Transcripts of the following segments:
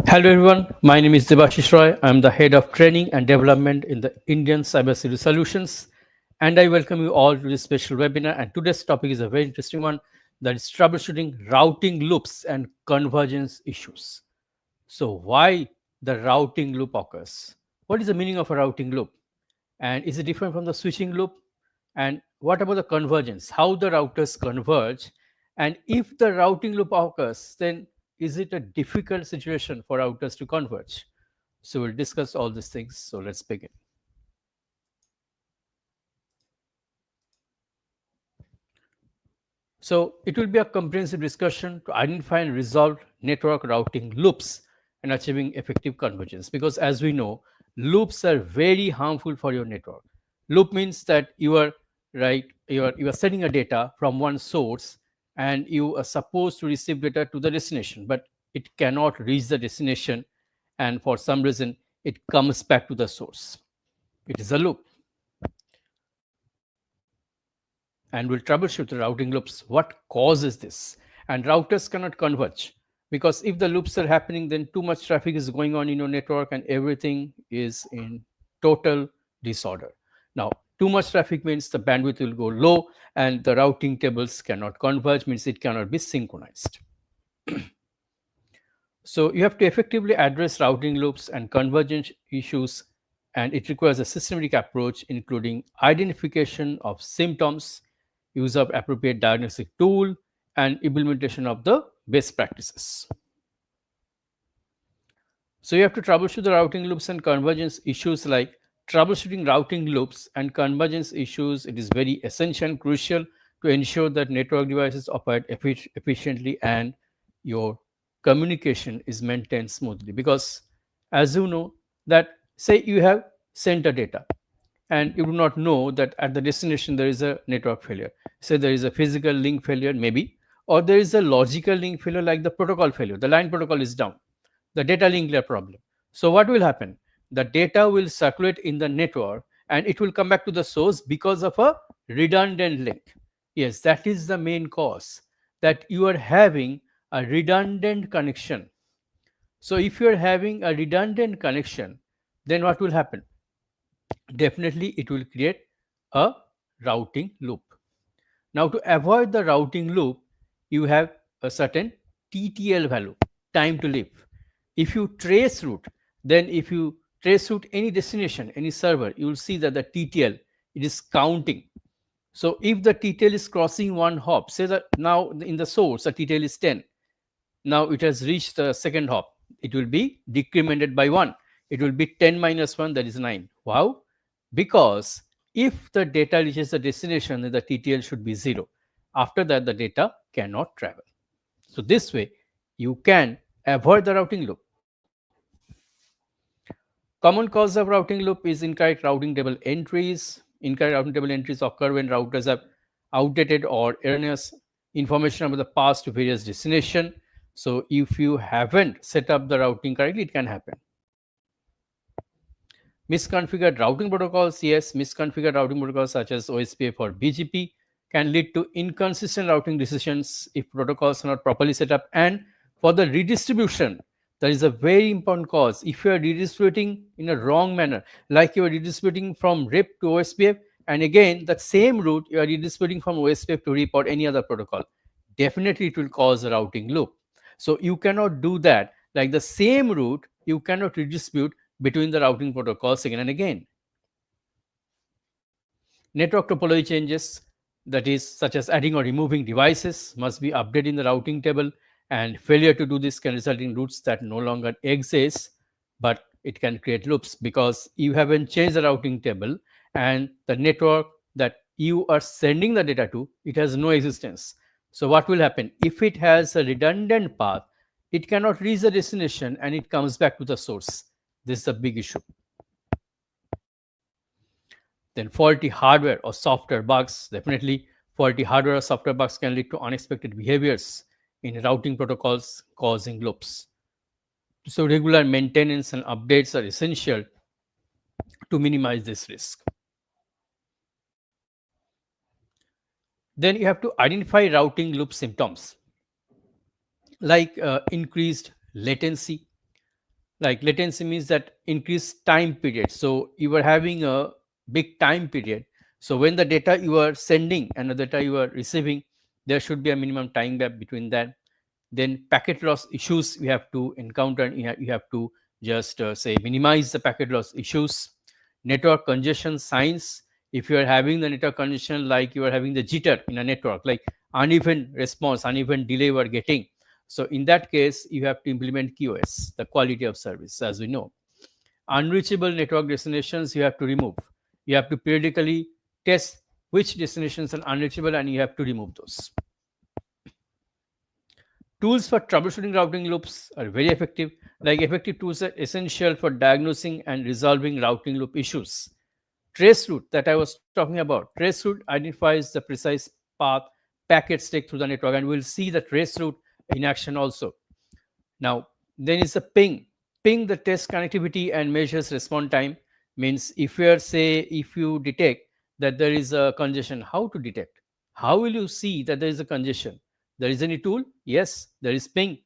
Hello everyone, my name is Debashish Roy. I'm the head of training and development in the Indian Cybersecurity Solutions, and I welcome you all to this special webinar. And today's topic is a very interesting one, that is troubleshooting routing loops and convergence issues. So why the routing loop occurs? What is the meaning of a routing loop? And is it different from the switching loop? And what about the convergence? How the routers converge? And if the routing loop occurs, then is it a difficult situation for routers to converge? So we'll discuss all these things. So let's begin. So it will be a comprehensive discussion to identify and resolve network routing loops and achieving effective convergence. Because as we know, loops are very harmful for your network. Loop means that you are sending a data from one source and you are supposed to receive data to the destination, but it cannot reach the destination, and for some reason it comes back to the source. It is a loop. And we'll troubleshoot the routing loops. What causes this? And routers cannot converge, because if the loops are happening, then too much traffic is going on in your network and everything is in total disorder. Now, too much traffic means the bandwidth will go low and the routing tables cannot converge, means it cannot be synchronized. So you have to effectively address routing loops and convergence issues, and it requires a systematic approach, including identification of symptoms, use of appropriate diagnostic tool, and implementation of the best practices. So you have to troubleshoot the routing loops and convergence issues. Like troubleshooting routing loops and convergence issues, it is very essential and crucial to ensure that network devices operate efficiently and your communication is maintained smoothly. Because as you know, that say you have sent a data and you do not know that at the destination there is a network failure. Say there is a physical link failure maybe, or there is a logical link failure like the protocol failure. The line protocol is down, the data link layer problem. So what will happen? The data will circulate in the network and it will come back to the source because of a redundant link. Yes, that is the main cause, that you are having a redundant connection. So if you are having a redundant connection, then what will happen? Definitely it will create a routing loop. Now, to avoid the routing loop, you have a certain TTL value, time to live. If you trace route, then if you trace route any destination, any server, you will see that the TTL, it is counting. So if the TTL is crossing one hop, say that now in the source the TTL is 10, now it has reached the second hop, it will be decremented by 1. It will be 10 minus 1, that is 9. Wow! Because if the data reaches the destination, then the TTL should be 0. After that, the data cannot travel. So this way, you can avoid the routing loop. Common cause of routing loop is incorrect routing table entries. Incorrect routing table entries occur when routers have outdated or erroneous information about the path to various destination. So if you haven't set up the routing correctly, it can happen. Misconfigured routing protocols, yes, misconfigured routing protocols such as OSPF or BGP can lead to inconsistent routing decisions if protocols are not properly set up. And for the redistribution, that is a very important cause. If you are redistributing in a wrong manner, like you are redistributing from RIP to OSPF, and again that same route you are redistributing from OSPF to RIP or any other protocol, definitely it will cause a routing loop. So you cannot do that. Like the same route, you cannot redistribute between the routing protocols again and again. Network topology changes, that is such as adding or removing devices, must be updated in the routing table, and failure to do this can result in routes that no longer exist, but it can create loops because you haven't changed the routing table, and the network that you are sending the data to, it has no existence. So what will happen? If it has a redundant path, it cannot reach the destination and it comes back to the source. This is a big issue. Then faulty hardware or software bugs. Definitely faulty hardware or software bugs can lead to unexpected behaviors in routing protocols, causing loops. So regular maintenance and updates are essential to minimize this risk. Then you have to identify routing loop symptoms like increased latency, Like latency means that increased time period. So you are having a big time period. So when the data you are sending and the data you are receiving, there should be a minimum time gap between that. Then packet loss issues we have to encounter, and you have to just say minimize the packet loss issues. Network congestion signs, if you are having the network congestion, like you are having the jitter in a network, like uneven response, uneven delay you are getting, so in that case you have to implement QoS, the quality of service, as we know. Unreachable network destinations you have to remove. You have to periodically test which destinations are unreachable, and you have to remove those. Tools for troubleshooting routing loops are very effective. Like effective tools are essential for diagnosing and resolving routing loop issues. Traceroute that I was talking about, traceroute identifies the precise path packets take through the network, and we'll see the traceroute in action also. Now, then is the ping. Ping the test connectivity and measures response time. Means if you are say if you detect that there is a congestion, how to detect? How will you see that there is a congestion? There is any tool? Yes, there is ping.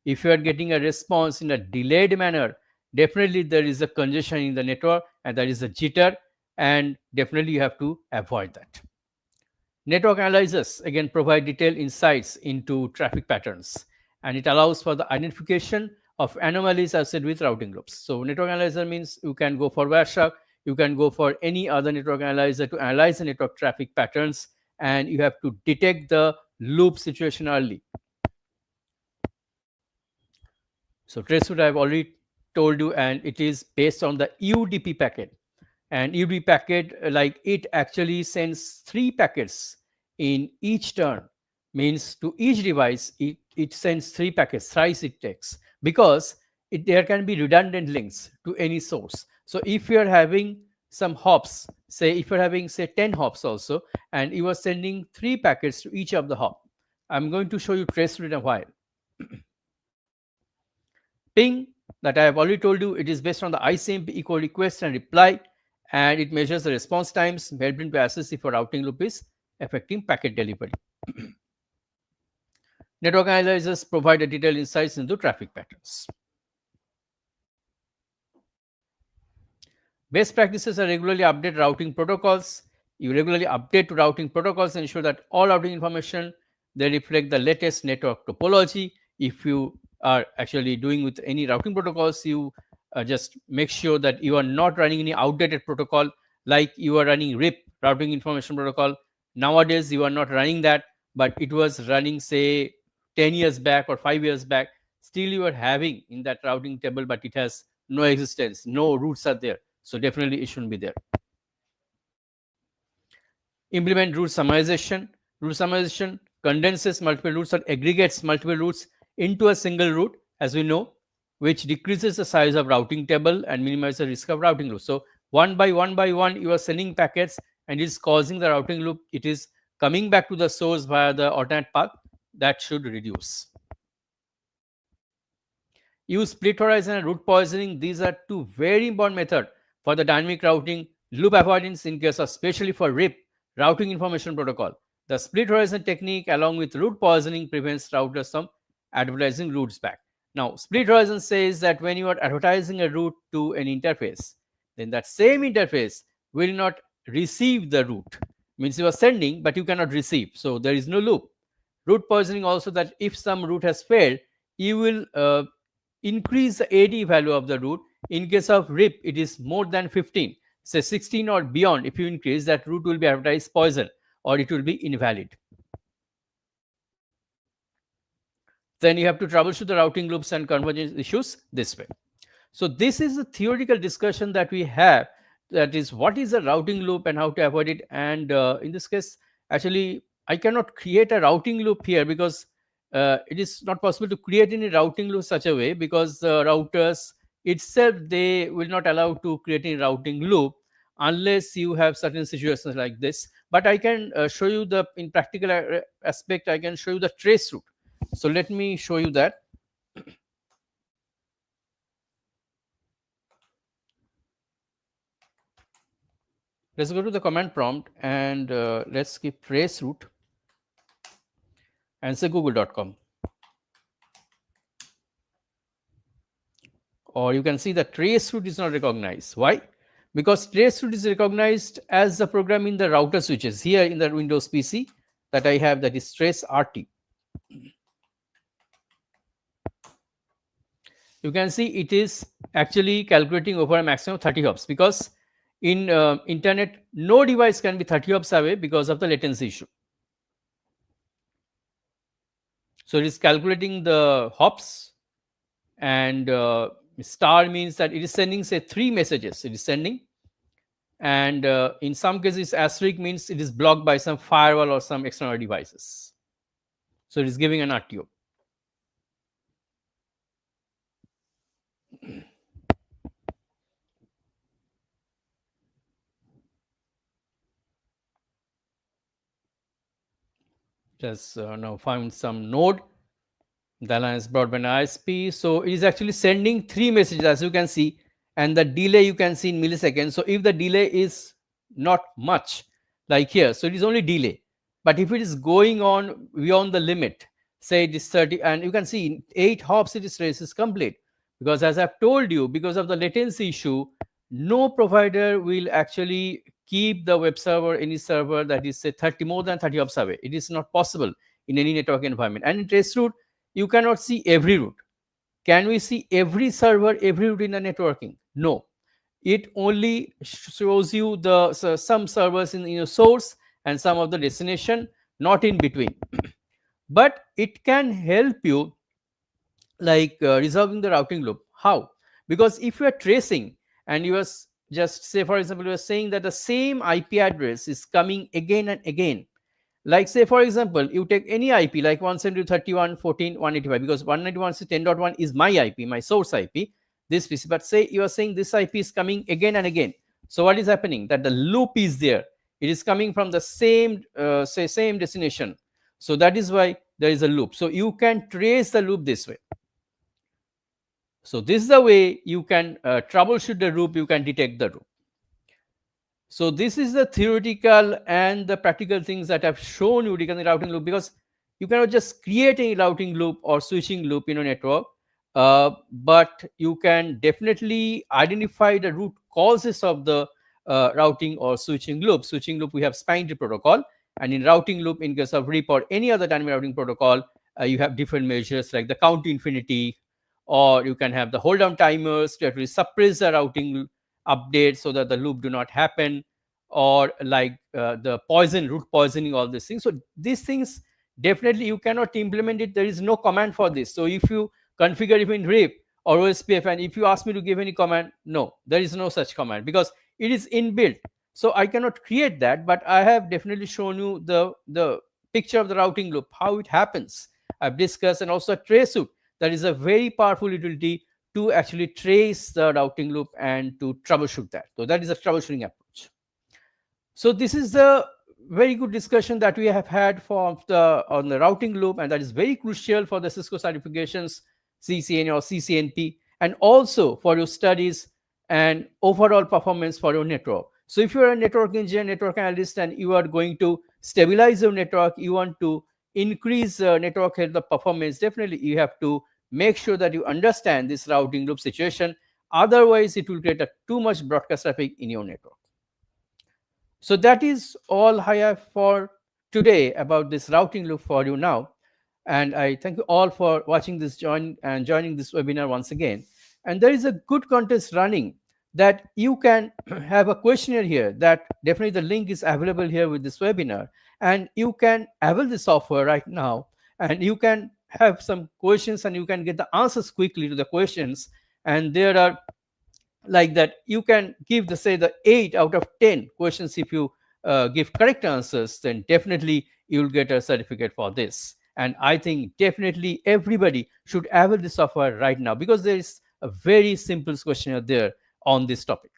If you are getting a response in a delayed manner, definitely there is a congestion in the network and there is a jitter, and definitely you have to avoid that. Network analyzers again provide detailed insights into traffic patterns, and it allows for the identification of anomalies associated with routing loops. So network analyzer means you can go for Wireshark, you can go for any other network analyzer to analyze the network traffic patterns, and you have to detect the loop situation early. So traceroute I have already told you, and it is based on the UDP packet. And UDP packet, like it actually sends 3 packets in each turn. Means to each device, it sends 3 packets, thrice it takes, because there can be redundant links to any source. So if you are having some hops, say if you're having say 10 hops also, and you are sending 3 packets to each of the hop, I'm going to show you traceroute in a while. Ping that I have already told you, it is based on the ICMP equal request and reply, and it measures the response times helping to assess if a routing loop is affecting packet delivery. Network analyzers provide a detailed insights into traffic patterns. Best practices are regularly update routing protocols. You regularly update to routing protocols and ensure that all routing information they reflect the latest network topology. If you are actually doing with any routing protocols, you just make sure that you are not running any outdated protocol, like you are running RIP, routing information protocol. Nowadays you are not running that, but it was running say 10 years back or 5 years back. Still you are having in that routing table, but it has no existence, no routes are there, so definitely it shouldn't be there. Implement route summarization. Route summarization condenses multiple routes or aggregates multiple routes into a single route, as we know, which decreases the size of routing table and minimizes the risk of routing loop. So one by one, you are sending packets and it is causing the routing loop. It is coming back to the source via the alternate path. That should reduce. Use split horizon and route poisoning. These are 2 very important methods for the dynamic routing. Loop avoidance in case of, especially for RIP, routing information protocol. The split horizon technique along with route poisoning prevents routers from advertising routes back. Now, split horizon says that when you are advertising a route to an interface, then that same interface will not receive the route. Means you are sending, but you cannot receive. So there is no loop. Route poisoning also that if some route has failed, you will increase the AD value of the route. In case of RIP, it is more than 15, say 16 or beyond. If you increase, that route will be advertised poison or it will be invalid. Then you have to troubleshoot the routing loops and convergence issues this way. So this is a theoretical discussion that we have, that is what is a routing loop and how to avoid it. And in this case, actually I cannot create a routing loop here because it is not possible to create any routing loop such a way, because the routers itself, they will not allow to create any routing loop unless you have certain situations like this. But I can show you the, in practical aspect, I can show you the trace route. So let me show you that. Let's go to the command prompt and let's keep traceroute and say google.com. or you can see the traceroute is not recognized. Why? Because traceroute is recognized as the program in the router switches. Here in the Windows PC that I have, that is traceRT. You can see it is actually calculating over a maximum of 30 hops, because in internet no device can be 30 hops away because of the latency issue. So it is calculating the hops, and star means that it is sending, say, 3 messages it is sending, and in some cases asterisk means it is blocked by some firewall or some external devices. So it is giving an RTO. Just now found some node, the Alliance Broadband ISP. So it is actually sending 3 messages, as you can see, and the delay you can see in milliseconds. So if the delay is not much, like here, so it is only delay. But if it is going on beyond the limit, say it is 30, and you can see in 8 hops it is trace is complete. Because as I've told you, because of the latency issue, no provider will actually keep the web server, any server that is, say, 30 more than 30 hops away. It is not possible in any network environment. And in traceroute, you cannot see every route. Can we see every server, every route in the networking? No. It only shows you the some servers in your source and some of the destination, not in between. But it can help you, like resolving the routing loop. How? Because if you are tracing and you are just, say for example, you are saying that the same IP address is coming again and again, like say for example you take any IP like 172.168.185, because 191.10.1 is my IP, my source IP, this PC, but say you are saying this IP is coming again and again. So what is happening? That the loop is there, it is coming from the same say same destination. So that is why there is a loop. So you can trace the loop this way. So this is the way you can troubleshoot the loop, you can detect the loop. So this is the theoretical and the practical things that I've shown you regarding the routing loop, because you cannot just create a routing loop or switching loop in a network, but you can definitely identify the root causes of the routing or switching loop. Switching loop, we have spine tree protocol, and in routing loop, in case of RIP or any other dynamic routing protocol, you have different measures like the count infinity, or you can have the hold down timers to actually suppress the routing update so that the loop do not happen, or like the root poisoning, all these things. So these things definitely you cannot implement it, there is no command for this. So if you configure even RIP or OSPF, and if you ask me to give any command, no, there is no such command because it is inbuilt. So I cannot create that, but I have definitely shown you the picture of the routing loop, how it happens. I've discussed, and also a traceroute, that is a very powerful utility to actually trace the routing loop and to troubleshoot that. So that is a troubleshooting approach. So this is the very good discussion that we have had on the routing loop, and that is very crucial for the Cisco certifications, CCNA or CCNP, and also for your studies and overall performance for your network. So if you are a network engineer, network analyst, and you are going to stabilize your network, you want to increase network health of performance, definitely you have to make sure that you understand this routing loop situation. Otherwise, it will create too much broadcast traffic in your network. So that is all I have for today about this routing loop for you now. And I thank you all for watching this joining this webinar once again. And there is a good contest running that you can have a questionnaire here, that definitely the link is available here with this webinar. And you can avail the software right now, and you can have some questions and you can get the answers quickly to the questions. And there are like that you can give the 8 out of 10 questions. If you give correct answers, then definitely you'll get a certificate for this. And I think definitely everybody should avail this software right now, because there is a very simple questionnaire there on this topic.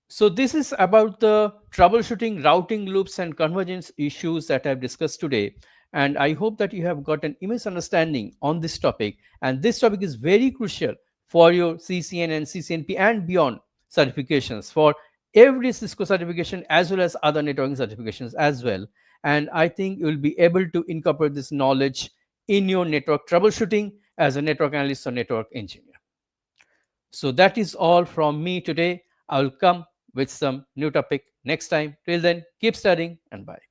So this is about the troubleshooting routing loops and convergence issues that I've discussed today. And I hope that you have got an immense understanding on this topic. And this topic is very crucial for your CCN and CCNP and beyond certifications, for every Cisco certification as well as other networking certifications as well. And I think you'll be able to incorporate this knowledge in your network troubleshooting as a network analyst or network engineer. So that is all from me today. I will come with some new topic next time. Till then, keep studying and bye.